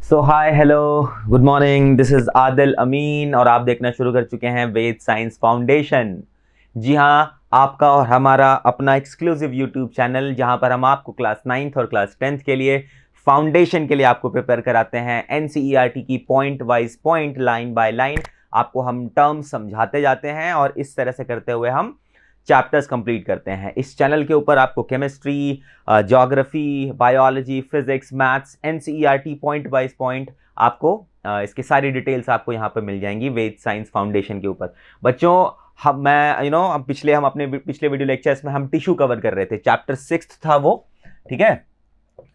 So hi hello good morning, this is Adil Amin और आप देखना शुरू कर चुके हैं वेद साइंस फाउंडेशन। जी हाँ, आपका और हमारा अपना एक्सक्लूसिव यूट्यूब चैनल जहां पर हम आपको क्लास 9th और क्लास 10th के लिए फाउंडेशन के लिए आपको प्रिपेयर कराते हैं। एनसीईआरटी की point wise point, line by line आपको हम टर्म समझाते जाते हैं और इस तरह से करते हुए हम चैप्टर्स कंप्लीट करते हैं। इस चैनल के ऊपर आपको chemistry, geography, biology, physics, maths, NCERT point wise point आपको इसकी सारी डिटेल्स आपको यहाँ पर मिल जाएंगी वेद साइंस फाउंडेशन के ऊपर। बच्चों, हम अपने पिछले वीडियो लेक्चर्स में हम टिश्यू कवर कर रहे थे, चैप्टर 6 था वो, ठीक है।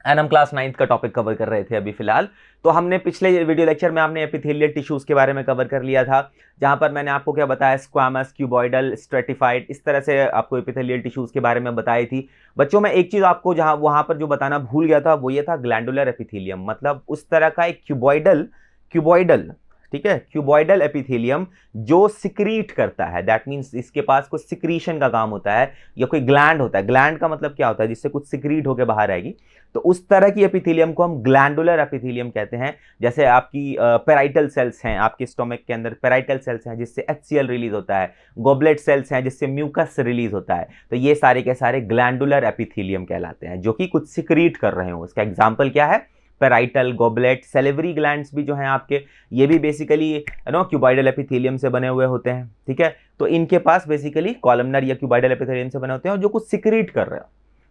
एंड हम क्लास 9th का टॉपिक कवर कर रहे थे अभी फिलहाल। तो हमने पिछले वीडियो लेक्चर में आपने एपिथेलियल टिश्यूज के बारे में कवर कर लिया था, जहां पर मैंने आपको क्या बताया, स्क्वामस, क्यूबॉइडल, स्ट्रेटिफाइड, इस तरह से आपको एपिथेलियल टिश्यूज के बारे में बताई थी। बच्चों, मैं एक चीज आपको जहां वहां पर जो बताना भूल गया था वो ये था ग्लैंडुलर एपिथेलियम, मतलब उस तरह का एक क्यूबॉइडल, ठीक है, क्यूबॉइडल एपिथेलियम जो सिक्रीट करता है। दैट मींस इसके पास कुछ सिक्रीशन का काम होता है, या कोई ग्लैंड होता है। ग्लैंड का मतलब क्या होता है, जिससे कुछ सिक्रीट होकर बाहर आएगी। तो उस तरह की एपिथेलियम को हम ग्लैंडुलर एपिथेलियम कहते हैं। जैसे आपकी पेराइटल सेल्स हैं, आपके स्टोमक के अंदर पेराइटल सेल्स हैं जिससे HCl रिलीज होता है, गोबलेट सेल्स हैं जिससे म्यूकस रिलीज होता है। तो ये सारे के सारे ग्लैंडुलर एपिथेलियम कहलाते हैं, जो कि कुछ सिक्रीट कर रहे हो। उसका एग्जाम्पल क्या है, पेराइटल, गोबलेट, सेलिवरी ग्लैंड्स भी जो हैं आपके, ये भी बेसिकली क्यूबॉइडल एपिथेलियम से बने हुए होते हैं, ठीक है। तो इनके पास बेसिकली कॉलमनर या क्यूबॉइडल एपिथेलियम से बने होते हैं और जो कुछ सिक्रीट कर रहे हो।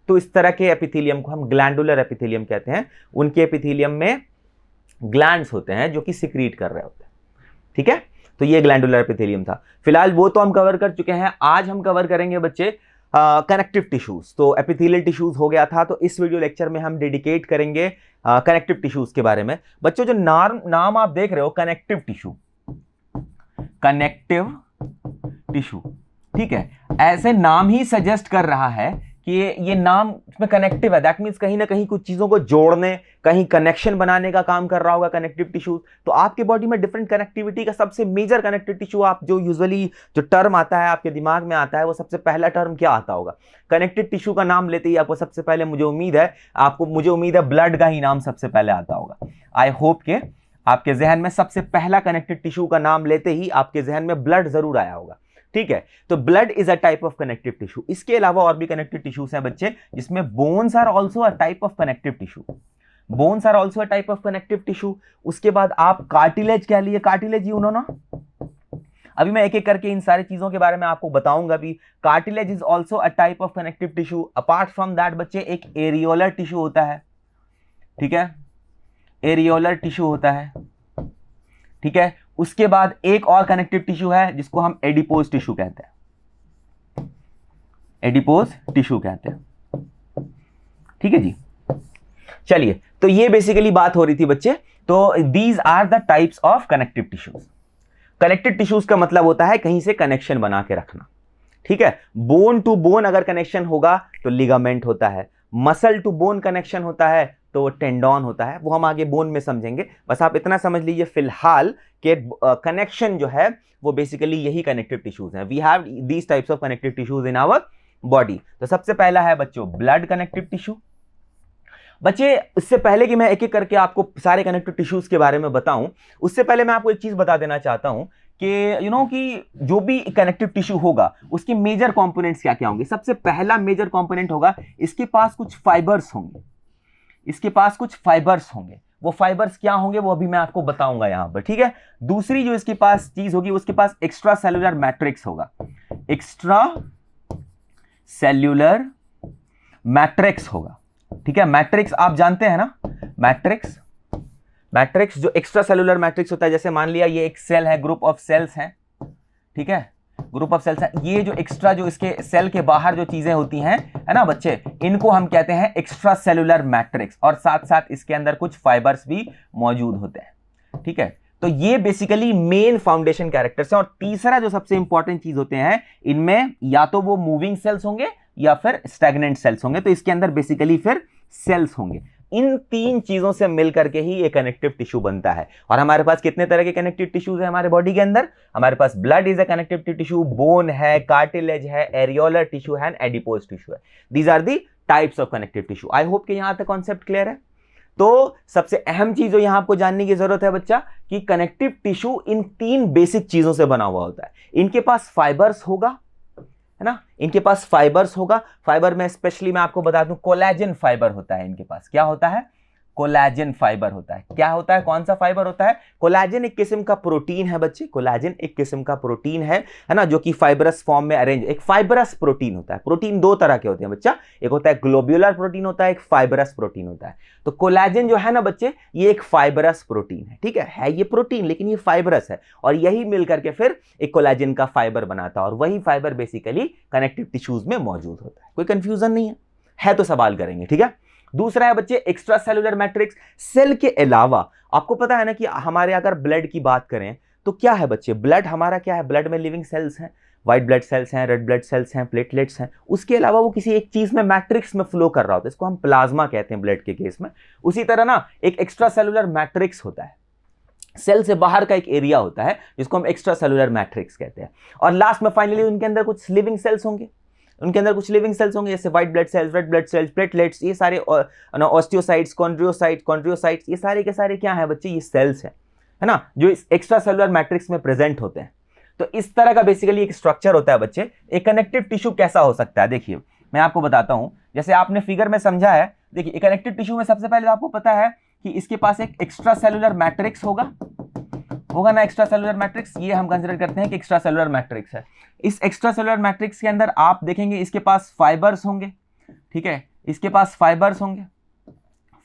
तो इस तरह के एपिथेलियम को हम ग्लैंडुलर एपिथेलियम कहते हैं। उनके एपिथेलियम में ग्लैंड्स होते हैं जो कि सिक्रीट कर रहे होते हैं, ठीक है। तो ये ग्लैंडुलर एपिथेलियम था। फिलहाल वो तो हम कवर कर चुके हैं। आज हम कवर करेंगे बच्चे कनेक्टिव टिश्यूज। तो एपिथेलियल टिश्यूज हो गया था, तो इस वीडियो लेक्चर में हम डेडिकेट करेंगे कनेक्टिव टिश्यूज के बारे में। बच्चों, जो नाम आप देख रहे हो, कनेक्टिव टिश्यू, ठीक है, ऐसे नाम ही सजेस्ट कर रहा है कि ये नाम में कनेक्टिव है। दैट मींस कहीं ना कहीं कुछ चीजों को जोड़ने, कहीं कनेक्शन बनाने का काम कर रहा होगा कनेक्टिव टिश्यूज। तो आपके बॉडी में डिफरेंट कनेक्टिविटी का सबसे मेजर कनेक्टिव टिश्यू, आप जो यूजुअली जो टर्म आता है आपके दिमाग में आता है, वो सबसे पहला टर्म क्या आता होगा? कनेक्टिव टिश्यू का नाम लेते ही आपको सबसे पहले, मुझे उम्मीद है ब्लड का ही नाम सबसे पहले आता होगा। आई होप के आपके जहन में सबसे पहला कनेक्टिव टिश्यू का नाम लेते ही आपके जहन में ब्लड जरूर आया होगा, ठीक है। तो blood is a type of connective tissue. इसके अलावा और भी कनेक्टिव टिश्यूज हैं बच्चे, जिसमें bones are also a type of connective tissue. Bones are also a type of connective tissue. उसके बाद आप कार्टिलेज कह लिए, कार्टिलेज ही उन्होंने, अभी मैं एक एक करके इन सारी चीजों के बारे में आपको बताऊंगा भी। Cartilage is also a type of connective tissue. Apart from that बच्चे, एक एरियोलर टिश्यू होता है, ठीक है, एरियोलर टिश्यू होता है, ठीक है। उसके बाद एक और कनेक्टिव टिश्यू है जिसको हम एडिपोज टिश्यू कहते हैं, एडिपोज टिश्यू कहते हैं, ठीक है जी। चलिए, तो ये बेसिकली बात हो रही थी बच्चे। तो these are the types of connective tissues. Connective tissues का मतलब होता है कहीं से कनेक्शन बना के रखना, ठीक है। बोन टू बोन अगर कनेक्शन होगा तो लिगामेंट होता है। मसल टू बोन कनेक्शन होता है तो वो टेंडॉन होता है। वो हम आगे बोन में समझेंगे। बस आप इतना समझ लीजिए फिलहाल कि कनेक्शन जो है वो बेसिकली यही कनेक्टिव टिश्यूज हैं। We have these types of connective tissues in our body. तो सबसे पहला है बच्चों ब्लड कनेक्टिव टिश्यू। बच्चे, इससे पहले कि मैं एक एक करके आपको सारे कनेक्टिव टिश्यूज के बारे में बताऊं, उससे पहले मैं आपको एक चीज बता देना चाहता हूं कि कि जो भी कनेक्टिव टिश्यू होगा उसके मेजर कंपोनेंट्स क्या क्या होंगे। सबसे पहला मेजर कंपोनेंट होगा, इसके पास कुछ फाइबर्स होंगे। इसके पास कुछ फाइबर्स होंगे। वो फाइबर्स क्या होंगे वो अभी मैं आपको बताऊंगा यहां पर, ठीक है। दूसरी जो इसके पास चीज होगी, उसके पास एक्स्ट्रा सेल्यूलर मैट्रिक्स होगा। एक्स्ट्रा सेल्यूलर मैट्रिक्स होगा, ठीक है। मैट्रिक्स आप जानते हैं ना, मैट्रिक्स जो एक्स्ट्रा सेल्यूलर मैट्रिक्स होता है, जैसे मान लिया ये एक सेल है, ग्रुप ऑफ सेल्स हैं, ठीक है, ग्रुप ऑफ सेल्स है। ये जो एक्स्ट्रा, जो इसके सेल के बाहर जो चीजें होती हैं, है ना बच्चे, इनको हम कहते हैं एक्स्ट्रा सेल्यूलर मैट्रिक्स। और साथ साथ इसके अंदर कुछ फाइबर्स भी मौजूद होते हैं, ठीक है। तो ये बेसिकली मेन फाउंडेशन कैरेक्टर्स हैं। और तीसरा जो सबसे इंपॉर्टेंट चीज होते हैं, इनमें या तो वो मूविंग सेल्स होंगे या फिर स्टैग्नेंट सेल्स होंगे। तो इसके अंदर बेसिकली फिर सेल्स होंगे। इन तीन चीजों से मिलकर के ही ये कनेक्टिव टिश्यू बनता है। और हमारे पास कितने तरह के कनेक्टिव टिश्यूज है हमारे बॉडी के अंदर? हमारे पास blood is a connective tissue, bone है, कार्टिलेज है, एरियोलर टिश्यू है, एंड एडिपोज टिश्यू है। These are the types of connective tissue. I hope कि यहां तक कॉन्सेप्ट क्लियर है। तो सबसे अहम चीज जो यहां आपको जानने की जरूरत है बच्चा कि कनेक्टिव टिश्यू इन 3 बेसिक चीजों से बना हुआ होता है। इनके पास फाइबर्स होगा, है ना, इनके पास फाइबर्स होगा। फाइबर में स्पेशली मैं आपको बता दूं कोलेजन फाइबर होता है इनके पास। क्या होता है? कोलेजन फाइबर होता है। क्या होता है? कौन सा फाइबर होता है? कोलेजन एक किस्म का प्रोटीन है बच्चे, कोलेजन एक किस्म का प्रोटीन है ना, जो कि फाइबरस फॉर्म में अरेंज, एक फाइबरस प्रोटीन होता है। प्रोटीन 2 तरह के होते हैं बच्चा, एक होता है ग्लोब्यूलर प्रोटीन होता है, एक फाइबरस प्रोटीन होता है। तो कोलेजन जो है ना बच्चे, ये एक फाइबरस प्रोटीन है, ठीक है ये प्रोटीन लेकिन ये फाइबरस है, और यही मिलकर के फिर एक कोलेजन का फाइबर बनाता है, और वही फाइबर बेसिकली कनेक्टिव टिश्यूज में मौजूद होता है। कोई कंफ्यूजन नहीं है तो सवाल करेंगे, ठीक है। दूसरा है बच्चे एक्स्ट्रा सेलुलर मैट्रिक्स। सेल के अलावा आपको पता है ना कि हमारे अगर ब्लड की बात करें तो क्या है बच्चे, ब्लड हमारा क्या है, ब्लड में लिविंग सेल्स हैं, व्हाइट ब्लड सेल्स हैं, रेड ब्लड सेल्स हैं, प्लेटलेट्स हैं। उसके अलावा वो किसी एक चीज में मैट्रिक्स में फ्लो कर रहा होता है, इसको हम प्लाज्मा कहते हैं ब्लड के केस में। उसी तरह ना एक एक्स्ट्रा सेलुलर मैट्रिक्स होता है, सेल से बाहर का एक एरिया होता है जिसको हम एक्स्ट्रा सेलुलर मैट्रिक्स कहते हैं। और लास्ट में फाइनली उनके अंदर कुछ लिविंग सेल्स होंगे, उनके अंदर कुछ लिविंग सेल्स होंगे, जैसे white blood cells, red blood cells, platelets, ये सारे ऑस्टियोसाइट्स, कॉन्ड्रियोसाइट्स, ये सारे के सारे क्या है बच्चे, ये सेल्स है ना, जो इस एक्स्ट्रा सेलुलर मैट्रिक्स में प्रेजेंट होते हैं। तो इस तरह का बेसिकली एक स्ट्रक्चर होता है बच्चे। एक कनेक्टिव टिश्यू कैसा हो सकता है, देखिए मैं आपको बताता हूं, जैसे आपने फिगर में समझा है। देखिए एक कनेक्टिव टिश्यू में सबसे पहले आपको पता है कि इसके पास एक एक्स्ट्रा सेलुलर मैट्रिक्स होगा ना, एक्स्ट्रा सेलुलर मैट्रिक्स, ये हम कंसीडर करते हैं कि एक्स्ट्रा सेलुलर मैट्रिक्स है। इस एक्स्ट्रा सेलुलर मैट्रिक्स के अंदर आप देखेंगे इसके पास फाइबर्स होंगे, ठीक है, इसके पास फाइबर्स होंगे।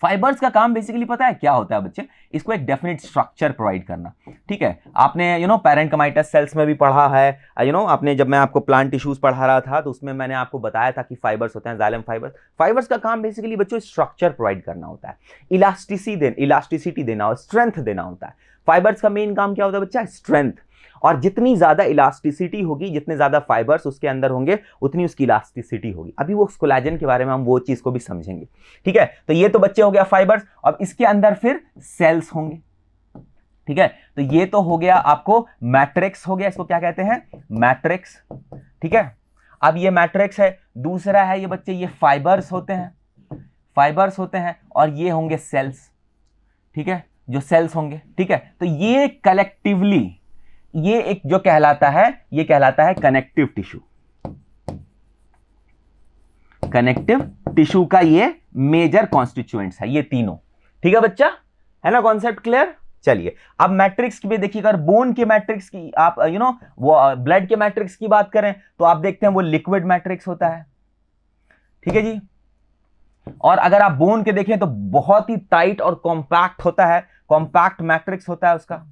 फाइबर्स का काम बेसिकली पता है क्या होता है बच्चे, इसको एक डेफिनेट स्ट्रक्चर प्रोवाइड करना, ठीक है। आपने पैरेंकाइमाइटस सेल्स में भी पढ़ा है, आपने, जब मैं आपको प्लांट टिश्यूज पढ़ा रहा था तो उसमें मैंने आपको बताया था कि फाइबर्स होते हैं, जाइलम फाइबर्स। फाइबर्स का काम बेसिकली बच्चों स्ट्रक्चर प्रोवाइड करना होता है, इलास्टिसिटी देना और स्ट्रेंथ देना होता है। फाइबर्स का मेन काम क्या होता है बच्चा, स्ट्रेंथ। और जितनी ज्यादा इलास्टिसिटी होगी, जितने ज्यादा फाइबर्स उसके अंदर होंगे, उतनी उसकी इलास्टिसिटी होगी। अभी वो कोलेजन के बारे में हम वो चीज को भी समझेंगे, ठीक है। तो ये तो बच्चे हो गया फाइबर्स। अब इसके अंदर फिर सेल्स होंगे, ठीक है। तो ये तो हो गया आपको मैट्रिक्स हो गया, इसको क्या कहते हैं, मैट्रिक्स, ठीक है। अब ये मैट्रिक्स है। दूसरा है ये बच्चे, ये फाइबर्स होते हैं, और ये होंगे सेल्स, ठीक है, जो सेल्स होंगे, ठीक है। तो ये कलेक्टिवली ये एक जो कहलाता है, ये कहलाता है कनेक्टिव टिश्यू। कनेक्टिव टिश्यू का ये मेजर कॉन्स्टिट्यूएंट्स है, ये तीनों, ठीक है बच्चा, है ना, कॉन्सेप्ट क्लियर। चलिए अब मैट्रिक्स की भी देखिए, अगर बोन के मैट्रिक्स की आप वो ब्लड के मैट्रिक्स की बात करें तो आप देखते हैं वो लिक्विड मैट्रिक्स होता है, ठीक है जी। और अगर आप बोन के देखें तो बहुत ही टाइट और कॉम्पैक्ट होता है, कॉम्पैक्ट मैट्रिक्स होता है उसका,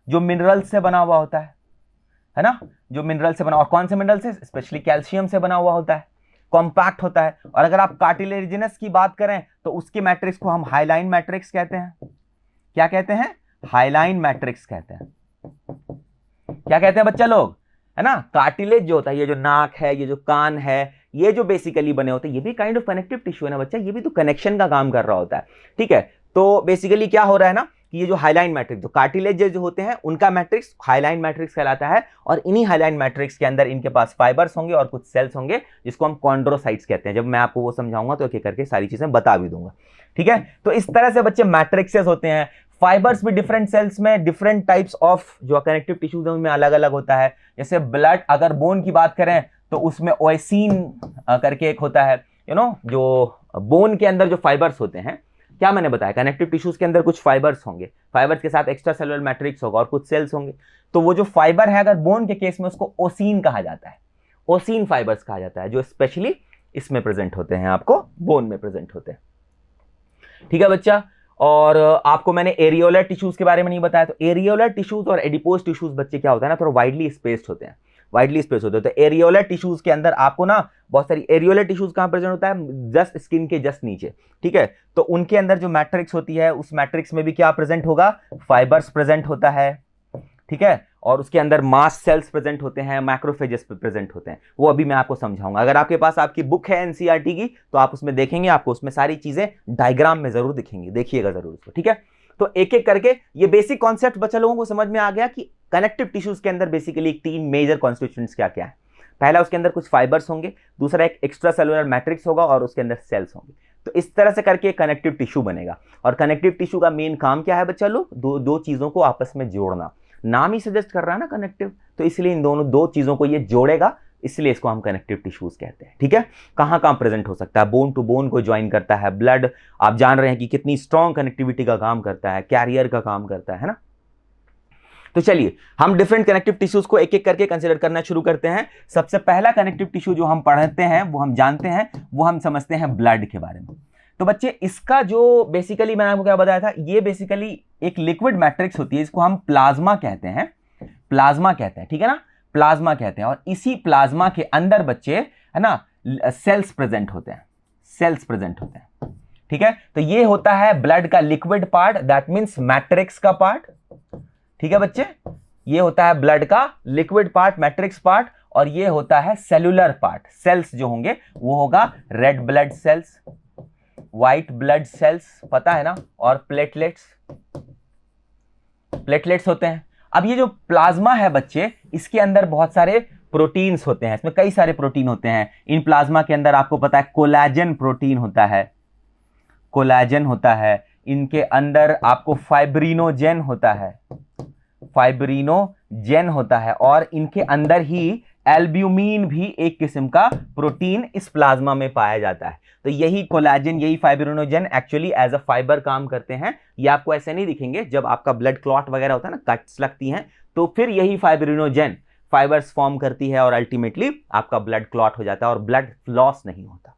जो मिनरल से बना हुआ होता है ना, जो मिनरल से बना, और कौन से मिनरल से, स्पेशली कैल्शियम से बना हुआ होता है, कॉम्पैक्ट होता है। और अगर आप कार्टिलेजिनस की बात करें तो उसके मैट्रिक्स को हम हाइलाइन मैट्रिक्स कहते हैं। क्या कहते हैं, हाइलाइन मैट्रिक्स कहते हैं। क्या कहते हैं बच्चा लोग, है ना, कार्टिलेज जो होता है, ये जो नाक है, ये जो कान है, ये जो बेसिकली बने होते हैं, ये भी काइंड ऑफ कनेक्टिव टिश्यू है ना बच्चा, ये भी तो कनेक्शन का काम कर रहा होता है, ठीक है। तो बेसिकली क्या हो रहा है ना कि ये जो हाइलाइन मैट्रिक्स, जो कार्टिलेज जो होते हैं उनका मैट्रिक्स हाइलाइन मैट्रिक्स कहलाता है, और इन्हीं हाइलाइन मैट्रिक्स के अंदर इनके पास फाइबर्स होंगे और कुछ सेल्स होंगे जिसको हम कॉन्ड्रोसाइट्स कहते हैं। जब मैं आपको वो समझाऊंगा तो एक करके सारी चीजें बता भी दूंगा, ठीक है। तो इस तरह से बच्चे मैट्रिक्सेस होते हैं। फाइबर्स भी डिफरेंट सेल्स में डिफरेंट टाइप्स ऑफ जो कनेक्टिव टिश्यूज है उनमें अलग अलग होता है। जैसे ब्लड, अगर बोन की बात करें तो उसमें ओएसिन करके एक होता है, जो बोन के अंदर जो फाइबर्स होते हैं, क्या मैंने बताया, कनेक्टिव टिश्यूज के अंदर कुछ फाइबर्स होंगे, फाइबर्स के साथ एक्स्ट्रा सेलुलर मैट्रिक्स होगा और कुछ सेल्स होंगे। तो वो जो फाइबर है, अगर बोन के केस में उसको ओसिन कहा जाता है, ओसिन फाइबर्स कहा जाता है, जो स्पेशली इसमें प्रेजेंट होते हैं, आपको बोन में प्रेजेंट होते हैं, ठीक है बच्चा। और आपको मैंने एरियोलर टिश्यूज के बारे में नहीं बताया, तो एरियोलर टिश्यूज और एडिपोज टिश्यूज बच्चे क्या होता है ना, थोड़ा वाइडली स्पेस्ड होते हैं, तो एरियोलर टिश्यूज के अंदर आपको ना बहुत सारी एरियोलर टिश्यूज कहां प्रेजेंट होता है, जस्ट स्किन के जस्ट नीचे, ठीक है। तो उनके अंदर जो मैट्रिक्स होती है, उस मैट्रिक्स में भी क्या प्रेजेंट होगा, फाइबर्स प्रेजेंट होता है, ठीक है। और उसके अंदर मास्ट सेल्स प्रेजेंट होते हैं, मैक्रोफेजेस प्रेजेंट होते हैं, वो अभी मैं आपको समझाऊंगा। अगर आपके पास आपकी बुक है एनसीईआरटी की तो आप उसमें देखेंगे, आपको उसमें सारी चीजें डायग्राम में जरूर दिखेंगी, देखिएगा जरूर उसको, ठीक है। तो एक एक करके ये बेसिक कॉन्सेप्ट बच्चा लोगों को समझ में आ गया कि कनेक्टिव टिश्यूज के अंदर बेसिकली 3 मेजर कॉन्स्टिट्यूएंट्स क्या क्या है। पहला, उसके अंदर कुछ फाइबर्स होंगे, दूसरा एक एक्स्ट्रा सेलुलर मैट्रिक्स होगा और उसके अंदर सेल्स होंगे। तो इस तरह से करके कनेक्टिव टिश्यू बनेगा। और कनेक्टिव टिश्यू का मेन काम क्या है बच्चा लोग? दो चीजों को आपस में जोड़ना। नाम ही सजेस्ट कर रहा है ना कनेक्टिव, तो इसलिए इन दोनों दो चीजों को ये जोड़ेगा, इसलिए इसको हम कनेक्टिव टिश्यूज कहते हैं। ठीक है, कहां कहां प्रेजेंट हो सकता है? बोन टू बोन को ज्वाइन करता है। ब्लड आप जान रहे हैं कि कितनी स्ट्रॉन्ग कनेक्टिविटी का काम करता है, कैरियर का काम करता है ना। तो चलिए हम डिफरेंट कनेक्टिव टिश्यूज को एक एक करके कंसीडर करना शुरू करते हैं। सबसे पहला कनेक्टिव टिश्यू जो हम पढ़ते हैं, वो हम जानते हैं, वो हम समझते हैं ब्लड के बारे में। तो बच्चे इसका जो बेसिकली मैंने आपको क्या बताया था, ये बेसिकली एक लिक्विड मैट्रिक्स होती है, इसको हम प्लाज्मा कहते हैं। प्लाज्मा कहते हैं, ठीक है ना, प्लाज्मा कहते हैं। और इसी प्लाज्मा के अंदर बच्चे है ना सेल्स प्रेजेंट होते हैं, सेल्स प्रेजेंट होते हैं। ठीक है, तो ये होता है ब्लड का liquid part, that means matrix का पार्ट। ठीक है बच्चे, ये होता है ब्लड का लिक्विड पार्ट, मैट्रिक्स पार्ट। और ये होता है सेलुलर पार्ट। सेल्स जो होंगे वो होगा red blood cells, white blood cells, पता है ना, और प्लेटलेट्स, प्लेटलेट्स होते हैं। अब ये जो प्लाज्मा है बच्चे, इसके अंदर बहुत सारे प्रोटीन्स होते हैं, इसमें कई सारे प्रोटीन होते हैं। इन प्लाज्मा के अंदर आपको पता है कोलेजन प्रोटीन होता है, कोलेजन होता है। इनके अंदर आपको फाइब्रिनोजेन होता है, फाइब्रिनोजेन होता है। और इनके अंदर ही एल्ब्यूमिन भी एक किस्म का प्रोटीन इस प्लाज्मा में पाया जाता है। तो यही कोलेजन, यही fibrinogen actually as a fibre काम करते हैं। ये आपको ऐसे नहीं दिखेंगे, जब आपका ब्लड क्लॉट वगैरह होता है ना, कट्स लगती हैं, तो फिर यही फाइब्रिनोजेन फाइबर्स फॉर्म करती है और अल्टीमेटली आपका ब्लड क्लॉट हो जाता है और ब्लड लॉस नहीं होता।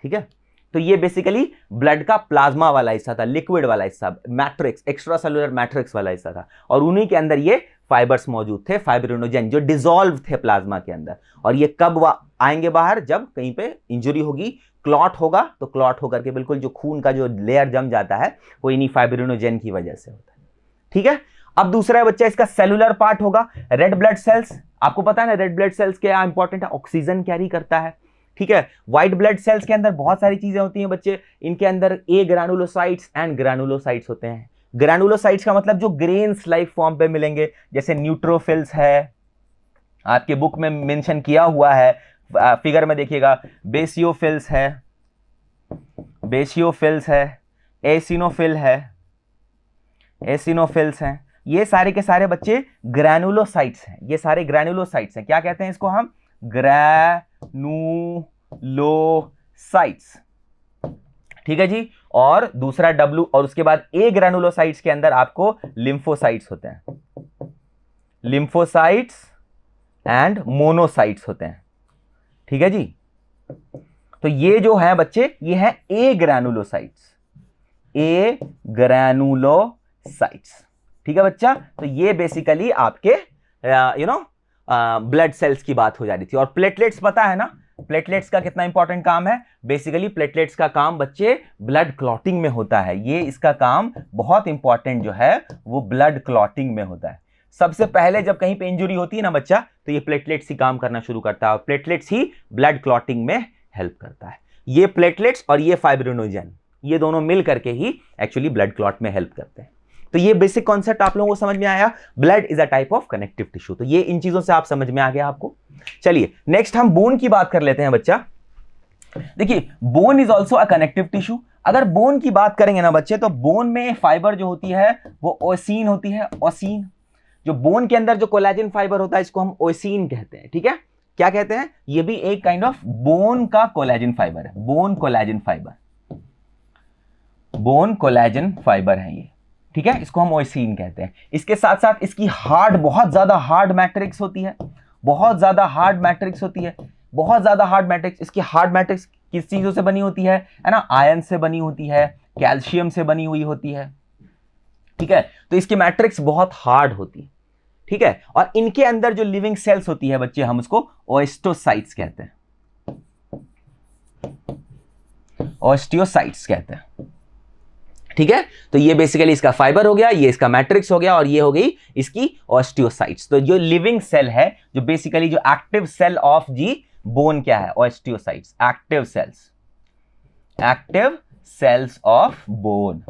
ठीक है, तो ये बेसिकली ब्लड का प्लाज्मा वाला हिस्सा था, लिक्विड वाला हिस्सा, मैट्रिक्स, एक्स्ट्रा सेलुलर मैट्रिक्स वाला हिस्सा था। और उन्हीं के अंदर ये फाइबर्स मौजूद थे, फाइब्रिनोजेन, जो डिसॉल्व थे प्लाज्मा के अंदर। और ये कब आएंगे बाहर? जब कहीं पे इंजरी होगी, क्लॉट होगा, तो क्लॉट होकर के बिल्कुल जो खून का जो लेयर जम जाता है वो इन्हीं फाइब्रिनोजेन की वजह से होता है। ठीक है, अब दूसरा बच्चा इसका सेलुलर पार्ट होगा, रेड ब्लड सेल्स। आपको पता है ना रेड ब्लड सेल्स क्या इंपॉर्टेंट है? ऑक्सीजन कैरी करता है। ठीक है, व्हाइट ब्लड सेल्स के अंदर बहुत सारी चीजें होती हैं बच्चे। इनके अंदर ए ग्रैनुलोसाइट्स एंड ग्रैनुलोसाइट्स होते हैं। ग्रैनुलोसाइट्स का मतलब जो ग्रेन्स लाइफ फॉर्म पे मिलेंगे, जैसे न्यूट्रोफिल्स है, आपके बुक में मेंशन किया हुआ है, फिगर में देखिएगा, बेसियोफिल्स है, बेसियोफिल्स है, एसिनोफिल है, एसिनोफिल्स हैं। ये सारे के सारे बच्चे ग्रैनुलोसाइट्स हैं। ये सारे ग्रैनुलोसाइट्स हैं। क्या कहते हैं इसको हम? ग्रैनुलोसाइट्स। ठीक है जी। और दूसरा W, और उसके बाद ए ग्रैनुलोसाइट्स के अंदर आपको लिम्फोसाइट्स होते हैं, लिम्फोसाइट्स एंड मोनोसाइट्स होते हैं। ठीक है जी। तो ये जो है बच्चे, ये है ए ग्रैनुलोसाइट्स, ए ग्रैनुलोसाइट्स। ठीक है बच्चा, तो ये बेसिकली आपके ब्लड सेल्स की बात हो जा रही थी। और प्लेटलेट्स पता है ना, प्लेटलेट्स का कितना इंपॉर्टेंट काम है? बेसिकली प्लेटलेट्स का काम बच्चे ब्लड क्लॉटिंग में होता है। ये इसका काम बहुत इंपॉर्टेंट जो है वो ब्लड क्लॉटिंग में होता है। सबसे पहले जब कहीं पे इंजुरी होती है ना बच्चा, तो ये प्लेटलेट्स ही काम करना शुरू करता है और प्लेटलेट्स ही ब्लड क्लॉटिंग में हेल्प करता है। ये प्लेटलेट्स और ये फाइब्रिनोजेन, ये दोनों मिल करके ही एक्चुअली ब्लड क्लॉट में हेल्प करते हैं। तो ये बेसिक कॉन्सेप्ट आप लोगों को समझ में आया। Blood is a type of connective tissue. तो ये इन चीजों से आप समझ में आ गया आपको। चलिए नेक्स्ट हम बोन की बात कर लेते हैं बच्चा। देखिए bone is also a connective tissue. अगर बोन की बात करेंगे ना बच्चे, तो बोन में फाइबर जो होती है वो ओसीन होती है। ओसीन, जो बोन के अंदर जो कोलेजन फाइबर होता है इसको हम ओसीन कहते हैं। ठीक है, क्या कहते हैं? ये भी एक काइंड ऑफ बोन का कोलेजन फाइबर है। Bone collagen fibre, bone collagen fibre है ये। ठीक है, इसको हम ओसीन कहते हैं। इसके साथ साथ इसकी हार्ड, बहुत ज्यादा हार्ड मैट्रिक्स होती है, बहुत ज्यादा हार्ड मैट्रिक्स होती है, बहुत ज्यादा हार्ड मैट्रिक्स। इसकी हार्ड मैट्रिक्स किस चीजों से बनी होती है ना? आयरन से बनी होती है, कैल्शियम से बनी हुई होती है। ठीक है, तो इसकी मैट्रिक्स बहुत हार्ड होती है। ठीक है, और इनके अंदर जो लिविंग सेल्स होती है बच्चे, हम उसको ओस्टियोसाइट्स कहते हैं, ओस्टियोसाइट्स कहते हैं। ठीक है, तो ये बेसिकली इसका फाइबर हो गया, ये इसका मैट्रिक्स हो गया, और ये हो गई इसकी ओस्टियोसाइट्स। तो जो लिविंग सेल है, जो बेसिकली जो active cell of the bone क्या है? Osteocytes, active cells, active cells of bone.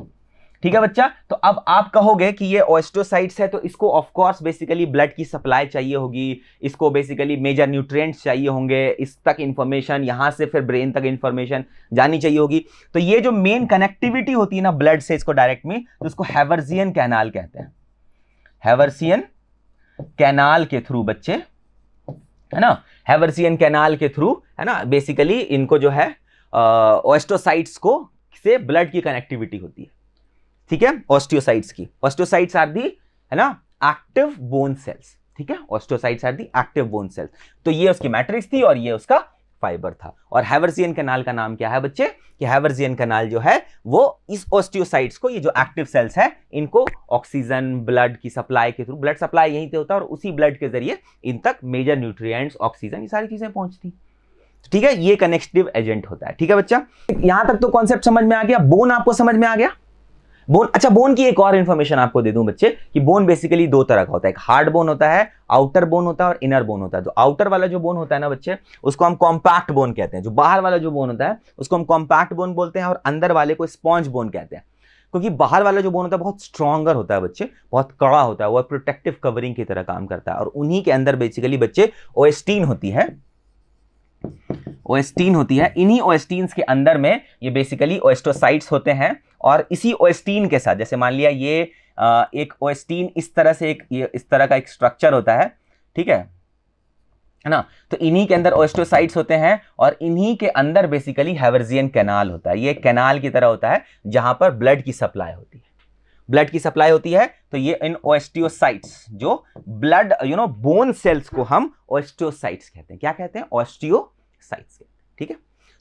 ठीक है बच्चा। तो अब आप कहोगे कि ये ओस्टियोसाइट्स है तो इसको ऑफ कोर्स बेसिकली ब्लड की सप्लाई चाहिए होगी, इसको बेसिकली मेजर न्यूट्रिएंट्स चाहिए होंगे, इस तक इंफॉर्मेशन, यहां से फिर ब्रेन तक इंफॉर्मेशन जानी चाहिए होगी। तो ये जो मेन कनेक्टिविटी होती है ना ब्लड से इसको डायरेक्ट में, तो उसको हैवर्सियन कैनाल कहते हैं। हैवर्सियन कैनाल के थ्रू बच्चे, है ना, हैवर्सियन कैनाल के थ्रू, है ना, बेसिकली इनको जो है ओस्टियोसाइट्स को से ब्लड की कनेक्टिविटी होती है। ठीक है, ऑस्टियोसाइट्स की, ऑस्टियोसाइट्स आर दी, है ना, एक्टिव बोन सेल्स। ठीक है, osteocytes are the active bone cells. तो ये उसकी मैट्रिक्स थी और ये उसका फाइबर था। और हैवर्सियन कैनाल का नाम क्या है बच्चे, कि हैवर्सियन कैनाल जो है वो इस ऑस्टियोसाइट्स को, ये जो एक्टिव सेल्स है, इनको ऑक्सीजन ब्लड की सप्लाई के थ्रू, ब्लड सप्लाई यहीं से होता है और उसी ब्लड के जरिए इन तक मेजर न्यूट्रिएंट्स, ऑक्सीजन, ये सारी चीजें पहुंचती। ठीक है, ये कनेक्टिव एजेंट होता है। ठीक है बच्चा, यहां तक तो कॉन्सेप्ट समझ में आ गया। बोन आपको समझ में आ गया। बोन, अच्छा बोन की एक और इंफॉर्मेशन आपको दे दूं बच्चे कि बोन बेसिकली दो तरह का होता है, एक हार्ड बोन होता है, आउटर बोन होता है और इनर बोन होता है। तो आउटर वाला जो बोन होता है ना बच्चे, उसको हम कॉम्पैक्ट बोन कहते हैं। जो बाहर वाला जो बोन होता है उसको हम कॉम्पैक्ट बोन बोलते हैं और अंदर वाले को स्पॉन्ज बोन कहते हैं। क्योंकि बाहर वाला जो बोन होता है बहुत स्ट्रॉन्गर होता है बच्चे, बहुत कड़ा होता है, वो प्रोटेक्टिव कवरिंग की तरह काम करता है। और उन्हीं के अंदर बेसिकली बच्चे ओएस्टीन होती है, ओएस्टीन होती है। इन्हीं ओएस्टीन्स के अंदर में ये बेसिकली ओएस्टोसाइट्स होते हैं। और इसी ओएस्टीन के साथ, जैसे मान लिया ये एक ओएस्टीन इस तरह से, एक ये इस तरह का एक स्ट्रक्चर होता है, ठीक है ना। तो इन्हीं के अंदर ओएस्टोसाइट्स होते हैं और इन्हीं के अंदर बेसिकली हैवर्सियन कैनाल होता है। ये कैनाल की तरह होता है जहां पर ब्लड की सप्लाई होती है, ब्लड की सप्लाई होती है। तो ये इन ओस्टियोसाइट्स, जो ब्लड बोन सेल्स को हम ओस्टियोसाइट्स कहते हैं। क्या कहते हैं? ओस्टियोसाइट्स कहते हैं। ठीक है,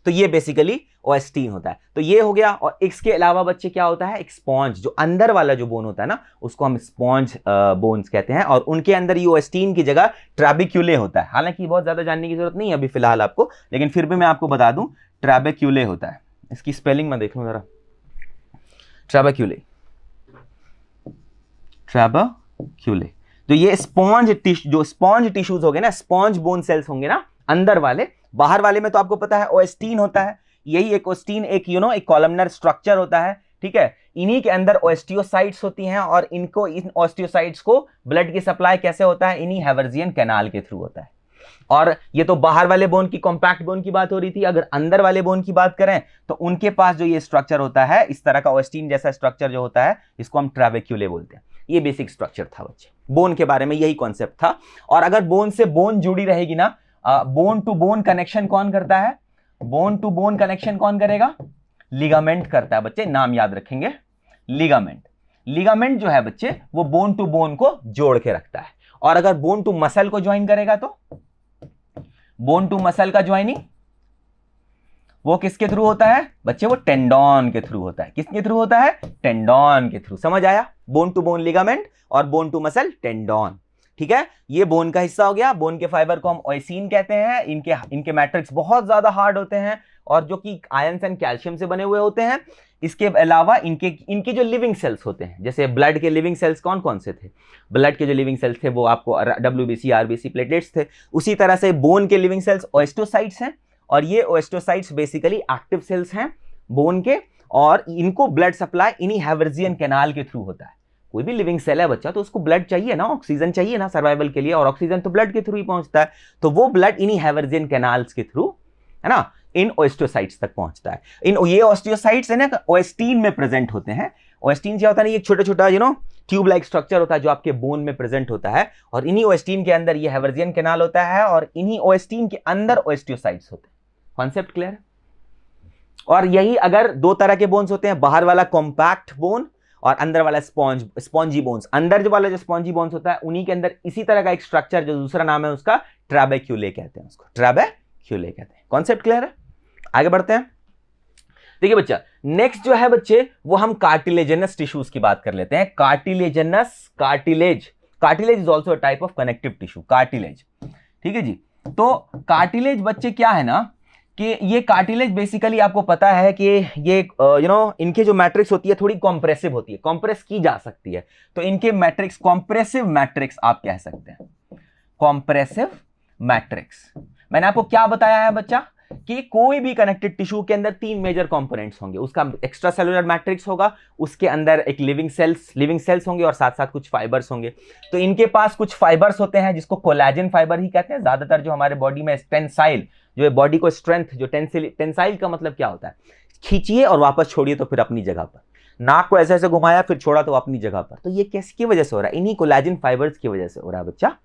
तो ये बेसिकली ओएस्टीन होता है। तो ये हो गया। और इसके अलावा बच्चे क्या होता है, एक स्पॉन्ज, जो अंदर वाला जो बोन होता है ना, उसको हम स्पॉन्ज बोन्स कहते हैं। और उनके अंदर ये ओएस्टीन की जगह ट्रैबेक्यूले होता है। हालांकि बहुत ज्यादा जानने की जरूरत नहीं है अभी फिलहाल आपको, लेकिन फिर भी मैं आपको बता दूं, ट्रैबेक्यूले होता है। इसकी स्पेलिंग में देख लो जरा, ट्रैबेक्यूले, ट्रैबेक्यूले। तो ये स्पॉन्ज जो स्पॉन्ज टिश्यूज हो गए ना, स्पॉन्ज बोन सेल्स होंगे ना अंदर वाले। बाहर वाले में तो आपको पता है ओएस्टीन होता है, यही एक ओएस्टीन एक एक कॉलमनर स्ट्रक्चर होता है। ठीक है, इन्हीं के अंदर ओस्टियोसाइट्स होती हैं और इनको, इन ओस्टियोसाइट्स को ब्लड की सप्लाई कैसे होता है, इन्हीं हैवर्सियन कैनाल के थ्रू होता है। और ये तो बाहर वाले बोन की, कॉम्पैक्ट बोन की बात हो रही थी। अगर अंदर वाले बोन की बात करें तो उनके पास जो ये स्ट्रक्चर होता है, इस तरह का ओएस्टीन जैसा स्ट्रक्चर जो होता है, इसको हम ट्रैबेक्यूले बोलते हैं। ये बेसिक स्ट्रक्चर था बच्चे, बोन के बारे में यही कॉन्सेप्ट था। और अगर बोन से बोन जुड़ी रहेगी ना, बोन टू बोन कनेक्शन कौन करता है, बोन टू बोन कनेक्शन कौन करेगा, लिगामेंट करता है बच्चे। नाम याद रखेंगे, लिगामेंट। लिगामेंट जो है बच्चे वो बोन टू बोन को जोड़ के रखता है। और अगर बोन टू मसल को ज्वाइन करेगा तो बोन टू मसल का ज्वाइनिंग वो किसके थ्रू होता है बच्चे, वो टेंडॉन के थ्रू होता है। किसके थ्रू होता है, टेंडॉन के थ्रू। समझ आया, बोन टू बोन लिगामेंट और बोन टू मसल टेंडॉन। ठीक है, ये बोन का हिस्सा हो गया। बोन के फाइबर को हम ओएसिन कहते हैं। इनके मैट्रिक्स बहुत ज्यादा हार्ड होते हैं और जो कि आयरन एंड कैल्शियम से बने हुए होते हैं। इसके अलावा इनके जो लिविंग सेल्स होते हैं, जैसे ब्लड के लिविंग सेल्स कौन कौन से थे, ब्लड के जो लिविंग सेल्स थे वो आपको WBC, RBC, प्लेटलेट्स थे। उसी तरह से बोन के लिविंग सेल्स ओएस्टोसाइट्स हैं। और ये ओएस्टोसाइट्स बेसिकली एक्टिव सेल्स हैं बोन के, और इनको ब्लड सप्लाई इन्हीं हैवर्सियन कैनाल के थ्रू होता है। कोई भी लिविंग सेल है बच्चा तो उसको ब्लड चाहिए ना, ऑक्सीजन चाहिए ना सर्वाइवल के लिए, और ऑक्सीजन तो ब्लड के थ्रू ही पहुंचता है। तो वो ब्लड इन्हीं हैवर्सियन कैनाल्स के थ्रू, है ना, इन ओस्टियोसाइट्स तक पहुंचता है। ये ओस्टियोसाइट्स है ना, ओएस्टीन में प्रेजेंट होते हैं। ओएस्टीन क्या होता है, ये छोटा छोटा ट्यूब लाइक स्ट्रक्चर होता है जो आपके बोन में प्रेजेंट होता है। और इन्हीं ओएस्टीन के अंदर ये हैवर्सियन कैनाल होता है और इन्हीं ओएस्टीन के अंदर ओस्टियोसाइट्स होते हैं। कॉन्सेप्ट क्लियर है? और यही अगर दो तरह के बोन्स होते हैं, बाहर वाला कॉम्पैक्ट बोन और अंदर वाला स्पॉन्जी बोन्स। अंदर जो वाला जो स्पॉन्जी बोन्स होता है उन्हीं के अंदर इसी तरह का एक स्ट्रक्चर, जो दूसरा नाम है उसका ट्रैबेक्यूले कहते हैं, उसको ट्रैबेक्यूले कहते हैं। कॉन्सेप्ट क्लियर है? आगे बढ़ते हैं। देखिए बच्चा, नेक्स्ट जो है बच्चे वो हम कार्टिलेजनस टिश्यूज की बात कर लेते हैं। Cartilage is also a type of connective tissue, cartilage. ठीक है जी। तो कार्टिलेज बच्चे क्या है ना, कि ये कार्टिलेज बेसिकली आपको पता है कि ये इनके जो मैट्रिक्स होती है थोड़ी कॉम्प्रेसिव होती है, कॉम्प्रेस की जा सकती है। तो इनके मैट्रिक्स कॉम्प्रेसिव मैट्रिक्स आप कह सकते हैं, कॉम्प्रेसिव मैट्रिक्स। मैंने आपको क्या बताया है बच्चा, कि कोई भी कनेक्टेड टिश्यू के अंदर 3 मेजर कंपोनेंट्स होंगे। उसका एक्स्ट्रा सेलुलर मैट्रिक्स होगा, उसके अंदर एक लिविंग सेल्स होंगे और साथ साथ कुछ फाइबर्स होंगे। तो इनके पास कुछ फाइबर्स होते हैं जिसको कोलेजन फाइबर ही कहते हैं। ज्यादातर जो हमारे बॉडी में टेंसाइल, जो बॉडी को स्ट्रेंथ, जो टेंसाइल का मतलब क्या होता है, खींचिए और वापस छोड़िए तो फिर अपनी जगह पर, नाक को ऐसे ऐसे घुमाया फिर छोड़ा तो अपनी जगह पर। तो ये किसकी वजह से हो रहा है? इन्हीं कोलेजन फाइबर्स की वजह से हो रहा है बच्चा,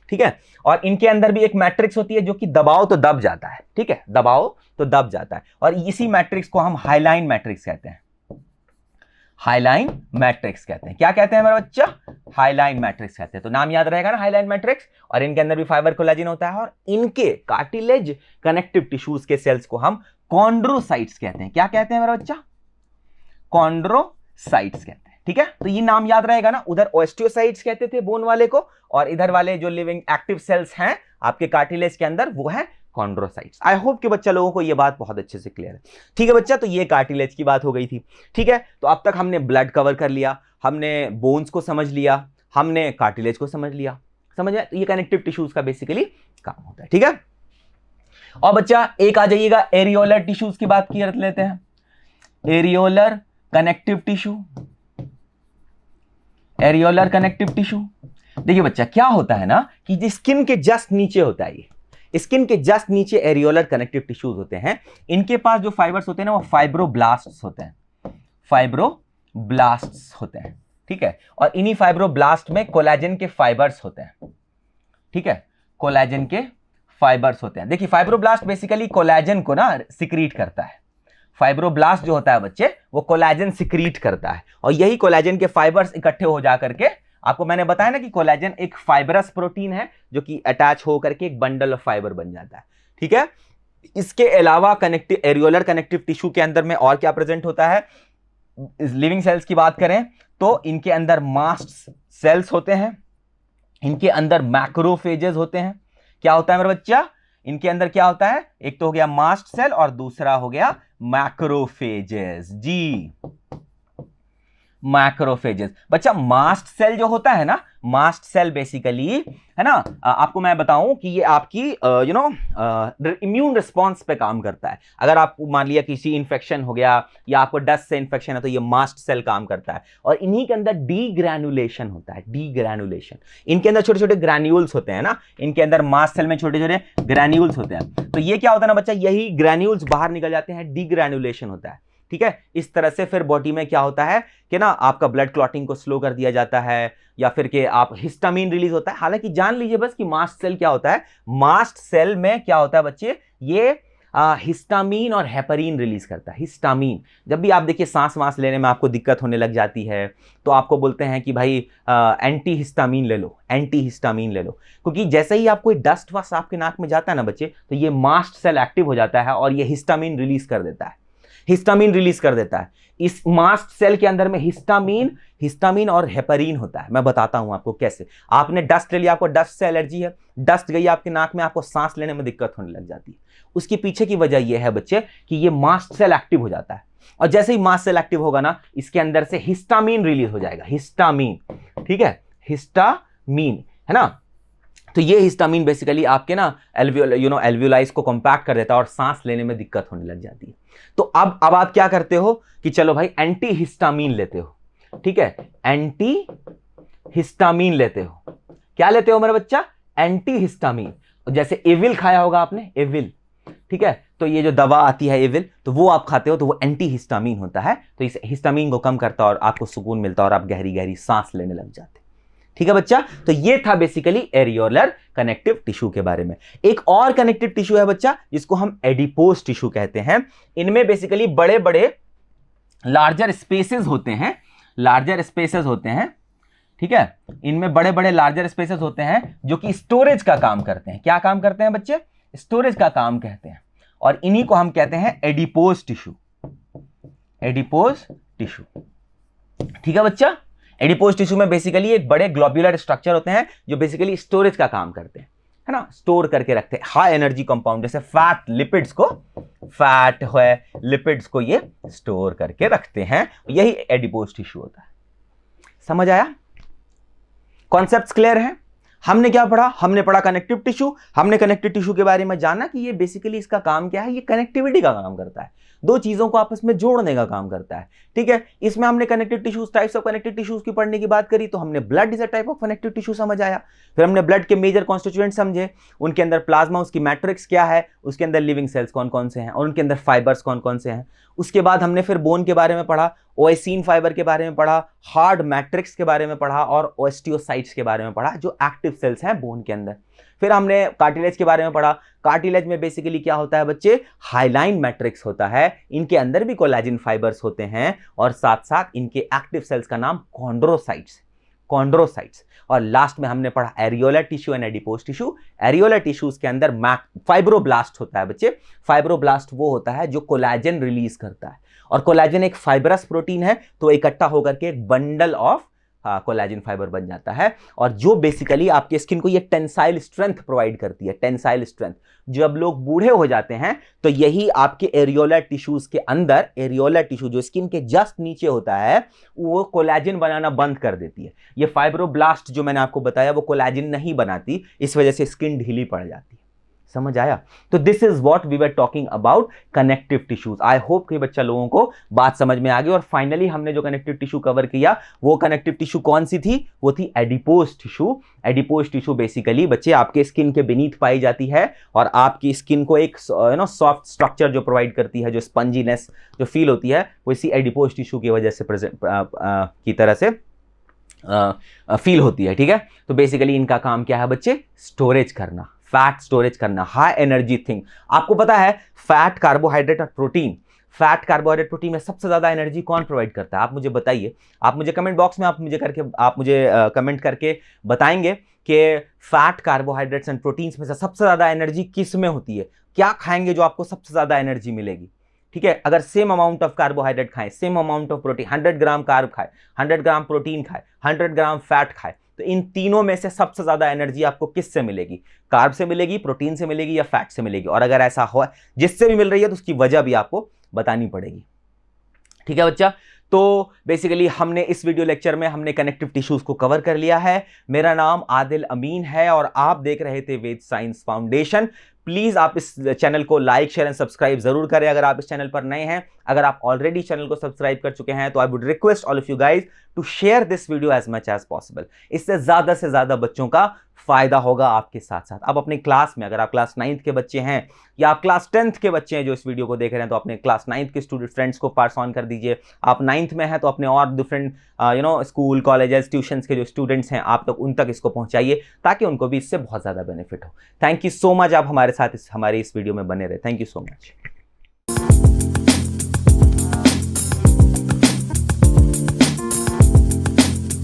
ठीक है। और इनके अंदर भी एक मैट्रिक्स होती है जो कि दबाओ तो दब जाता है, ठीक है, दबाओ तो दब जाता है। और इसी मैट्रिक्स को हम हाइलाइन मैट्रिक्स कहते हैं। हाइलाइन मैट्रिक्स कहते हैं। क्या कहते हैं मेरा बच्चा? हाइलाइन मैट्रिक्स कहते हैं। तो नाम याद रहेगा ना, हाइलाइन मैट्रिक्स। और इनके अंदर भी फाइबर कोलेजन होता है और इनके कार्टिलेज कनेक्टिव टिश्यूज के सेल्स को हम कॉन्ड्रोसाइट्स कहते हैं। क्या कहते हैं मेरा बच्चा? कॉन्ड्रोसाइट्स कहते हैं, ठीक है। तो ये नाम याद रहेगा ना। उधर ओस्टियोसाइट्स कहते थे बोन वाले को, और इधर वाले जो लिविंग एक्टिव सेल्स हैं आपके कार्टिलेज के अंदर वो है कॉन्ड्रोसाइट्स। आई होप कि बच्चा लोगों को ये बात बहुत अच्छे से क्लियर है, ठीक है बच्चा। तो ये कार्टिलेज की बात हो गई थी, ठीक है। तो अब तक हमने ब्लड कवर कर लिया, हमने बोन्स को समझ लिया, हमने कार्टिलेज को समझ लिया, समझ आया? तो ये कनेक्टिव टिश्यूज का बेसिकली काम होता है, ठीक है। और बच्चा एक आ जाइएगा, एरियोलर टिश्यूज की बात की लेते हैं। Areolar connective tissue, areolar connective tissue. देखिए बच्चा क्या होता है ना कि स्किन के जस्ट नीचे होता है, ये स्किन के जस्ट नीचे एरियोलर कनेक्टिव टिश्यूज होते हैं। इनके पास जो फाइबर्स होते हैं ना वो फाइब्रोब्लास्ट्स होते हैं, फाइब्रोब्लास्ट्स होते हैं, ठीक है। और इन्हीं फाइब्रोब्लास्ट में कोलेजन के फाइबर्स होते हैं, ठीक है, कोलेजन के फाइबर्स होते हैं। देखिए फाइब्रोब्लास्ट बेसिकली कोलेजन को ना सिक्रीट करता है। फाइब्रोब्लास्ट जो होता है बच्चे वो कोलेजन सिक्रीट करता है, और यही कोलेजन के फाइबर्स इकट्ठे हो जाकर के, आपको मैंने बताया ना कि कोलेजन एक फाइबरस प्रोटीन है जो कि अटैच होकर के एक बंडल ऑफ फाइबर बन जाता है, ठीक है। इसके अलावा कनेक्टिव, एरियोलर कनेक्टिव टिश्यू के अंदर में और क्या प्रेजेंट होता है? लिविंग सेल्स की बात करें तो इनके अंदर मास्ट सेल्स होते हैं, इनके अंदर मैक्रोफेजेस होते हैं। क्या होता है मेरा बच्चा? इनके अंदर क्या होता है? एक तो हो गया मास्ट सेल और दूसरा हो गया मैक्रोफेजेस। जी, मैक्रोफेजेस। बच्चा मास्ट सेल जो होता है ना, मास्ट सेल बेसिकली है ना, आपको मैं बताऊं कि ये आपकी इम्यून रिस्पॉन्स पे काम करता है। अगर आपको मान लिया किसी इंफेक्शन हो गया या आपको डस्ट से इंफेक्शन है तो ये मास्ट सेल काम करता है। और इन्हीं के अंदर डीग्रैनुलेशन होता है, डीग्रैनुलेशन। इनके अंदर छोटे छोटे ग्रैन्यूल्स होते हैं ना, इनके अंदर मास्ट सेल में छोटे छोटे ग्रैन्यूल्स होते हैं। तो ये क्या होता है ना बच्चा, यही ग्रैन्यूल्स बाहर निकल जाते हैं, डीग्रैनुलेशन होता है, ठीक है। इस तरह से फिर बॉडी में क्या होता है कि ना आपका ब्लड क्लॉटिंग को स्लो कर दिया जाता है, या फिर कि आप हिस्टामिन रिलीज होता है। हालांकि जान लीजिए बस कि मास्ट सेल क्या होता है, मास्ट सेल में क्या होता है बच्चे, ये हिस्टामिन और हेपरिन रिलीज करता है। हिस्टामिन, जब भी आप देखिए सांस वांस लेने में आपको दिक्कत होने लग जाती है तो आपको बोलते हैं कि भाई एंटी हिस्टामिन ले लो, एंटी हिस्टामिन ले लो, क्योंकि जैसे ही आप कोई डस्ट वस्ट आपके नाक में जाता है ना बच्चे, तो ये मास्ट सेल एक्टिव हो जाता है और ये हिस्टामिन रिलीज कर देता है, हिस्टामिन रिलीज कर देता है। इस मास्ट सेल के अंदर में हिस्टामिन और हेपरिन होता है। मैं बताता हूं आपको कैसे। आपने डस्ट ले लिया, आपको डस्ट से एलर्जी है, डस्ट गई आपके नाक में, आपको सांस लेने में दिक्कत होने लग जाती है। उसके पीछे की वजह यह है बच्चे कि ये मास्ट सेल एक्टिव हो जाता है, और जैसे ही मास्ट सेल एक्टिव होगा ना, इसके अंदर से हिस्टामिन रिलीज हो जाएगा, हिस्टामिन, ठीक है, हिस्टामिन, है ना। तो ये हिस्टामिन बेसिकली आपके ना एल्वियोलाइज को कॉम्पैक्ट कर देता है और सांस लेने में दिक्कत होने लग जाती है। तो अब आप क्या करते हो कि चलो भाई एंटी हिस्टामिन लेते हो, ठीक है, एंटी हिस्टामिन लेते हो। क्या लेते हो मेरा बच्चा? Anti histamine. जैसे एविल खाया होगा आपने, एविल, ठीक है, तो ये जो दवा आती है एविल, तो वो आप खाते हो तो वो एंटी हिस्टामिन होता है। तो इस हिस्टामिन को कम करता है और आपको सुकून मिलता है और आप गहरी गहरी सांस लेने लग जाते, ठीक है बच्चा। तो ये था बेसिकली एरियोलर कनेक्टिव टिश्यू के बारे में। एक और कनेक्टिव टिश्यू है बच्चा जिसको हम एडिपोज टिश्यू कहते हैं। इनमें बेसिकली बड़े बड़े लार्जर स्पेसेस होते हैं, लार्जर स्पेसेस होते हैं, ठीक है। इनमें बड़े बड़े लार्जर स्पेसेस होते हैं जो कि स्टोरेज का काम करते हैं। क्या काम करते हैं बच्चे? स्टोरेज का काम कहते हैं, और इन्हीं को हम कहते हैं एडिपोज टिश्यू, एडिपोज टिश्यू, ठीक है बच्चा। एडिपोज टिश्यू में बेसिकली एक बड़े ग्लोब्यूलर स्ट्रक्चर होते हैं जो बेसिकली स्टोरेज का काम करते हैं, है ना, स्टोर करके रखते हैं हाई एनर्जी कंपाउंड, जैसे फैट, लिपिड्स को, फैट है, लिपिड्स को ये स्टोर करके रखते हैं। यही एडिपोज टिश्यू होता है। समझ आया? कॉन्सेप्ट्स क्लियर है? हमने क्या पढ़ा, हमने पढ़ा कनेक्टिव टिश्यू। हमने कनेक्टिव टिश्यू के बारे में जाना कि ये बेसिकली इसका काम क्या है, ये कनेक्टिविटी का काम करता है, दो चीजों को आपस में जोड़ने का काम करता है। ठीक है, इसमें हमने connective tissues, types of connective tissues की पढ़ने की बात करी, तो हमने blood is a type of connective tissue समझ आया। फिर हमने ब्लड के मेजर कॉन्स्टिट्यूएंट समझे, उनके अंदर प्लाज्मा, उसकी मैट्रिक्स क्या है, उसके अंदर लिविंग सेल्स कौन कौन से हैं और उनके अंदर फाइबर्स कौन कौन से हैं। उसके बाद हमने फिर बोन के बारे में पढ़ा, ओएसिन फाइबर के बारे में पढ़ा, हार्ड मैट्रिक्स के बारे में पढ़ा और ओस्टियोसाइट्स के बारे में पढ़ा, जो एक्टिव सेल्स हैं बोन के अंदर। फिर हमने कार्टिलेज के बारे में पढ़ा। कार्टिलेज में बेसिकली क्या होता है बच्चे, हाइलाइन मैट्रिक्स होता है, इनके अंदर भी कोलेजन फाइबर्स होते हैं और साथ साथ इनके एक्टिव सेल्स का नाम कॉन्ड्रोसाइट्स, कॉन्ड्रोसाइट्स। और लास्ट में हमने पढ़ा areolar tissue and adipose tissue. Areolar tissues के अंदर फाइब्रोब्लास्ट होता है बच्चे। फाइब्रोब्लास्ट वो होता है जो कोलेजन रिलीज करता है, और कोलेजन एक फाइबरस प्रोटीन है, तो इकट्ठा होकर के एक बंडल ऑफ कोलेजन फाइबर बन जाता है, और जो बेसिकली आपके स्किन को ये टेंसाइल स्ट्रेंथ प्रोवाइड करती है। टेंसाइल स्ट्रेंथ, जब लोग बूढ़े हो जाते हैं तो यही आपके एरियोलर टिश्यूज के अंदर, एरियोलर टिश्यू जो स्किन के जस्ट नीचे होता है, वो कोलेजन बनाना बंद कर देती है। ये फाइब्रोब्लास्ट जो मैंने आपको बताया वो कोलेजन नहीं बनाती, इस वजह से स्किन ढीली पड़ जाती है। समझ आया? तो this is what we were talking about connective tissues. I hope कि बच्चा लोगों को बात समझ में आ गई। और फाइनली हमने जो कनेक्टिव टिश्यू कवर किया, वो कनेक्टिव टिश्यू कौन सी थी, वो थी adipose tissue. Adipose tissue basically बच्चे आपके स्किन के बीनीथ पाई जाती है और आपकी स्किन को एक सॉफ्ट स्ट्रक्चर जो प्रोवाइड करती है, जो स्पंजीनेस जो फील होती है, वो इसी एडिपोज टिश्यू की वजह से की तरह से फील होती है। ठीक है, तो बेसिकली इनका काम क्या है बच्चे, स्टोरेज करना, फैट स्टोरेज करना, हाई एनर्जी थिंग। आपको पता है फैट, कार्बोहाइड्रेट और प्रोटीन, फैट, कार्बोहाइड्रेट, प्रोटीन में सबसे ज्यादा एनर्जी कौन प्रोवाइड करता है, आप मुझे बताइए। आप मुझे कमेंट बॉक्स में आप मुझे कमेंट करके बताएंगे कि फैट, कार्बोहाइड्रेट्स एंड प्रोटीन्स में से सबसे ज्यादा एनर्जी किस में होती है। क्या खाएंगे जो आपको सबसे ज्यादा एनर्जी मिलेगी। ठीक है, अगर सेम अमाउंट ऑफ कार्बोहाइड्रेट खाएं, same amount of protein, 100 gram carb खाए, 100 ग्राम प्रोटीन खाए, 100 ग्राम फैट खाए, तो इन तीनों में से सबसे ज्यादा एनर्जी आपको किससे मिलेगी, कार्ब से मिलेगी, प्रोटीन से मिलेगी या फैट से मिलेगी। और अगर ऐसा हो जिससे भी मिल रही है तो उसकी वजह भी आपको बतानी पड़ेगी। ठीक है बच्चा, तो बेसिकली हमने इस वीडियो लेक्चर में हमने कनेक्टिव टिश्यूज को कवर कर लिया है। मेरा नाम आदिल अमीन है और आप देख रहे थे वेद साइंस फाउंडेशन। प्लीज आप इस चैनल को लाइक, शेयर एंड सब्सक्राइब जरूर करें अगर आप इस चैनल पर नए हैं। अगर आप ऑलरेडी चैनल को सब्सक्राइब कर चुके हैं तो I would request all of you guys to share this video as much as possible. इससे से ज्यादा बच्चों का फायदा होगा आपके साथ साथ। आप अपने क्लास में, अगर आप क्लास 9th के बच्चे हैं या आप क्लास 10th के बच्चे हैं जो इस वीडियो को देख रहे हैं, तो अपने क्लास 9th के स्टूडेंट फ्रेंड्स को पास ऑन कर दीजिए। आप 9th में हैं तो अपने और डिफरेंट स्कूल, कॉलेजेस, ट्यूशंस के जो स्टूडेंट्स हैं आप तक, उन तक इसको पहुंचाइए ताकि उनको भी इससे बहुत ज्यादा बेनिफिट हो। थैंक यू सो मच, आप हमारे साथ हमारे इस वीडियो में बने रहे। Thank you so much.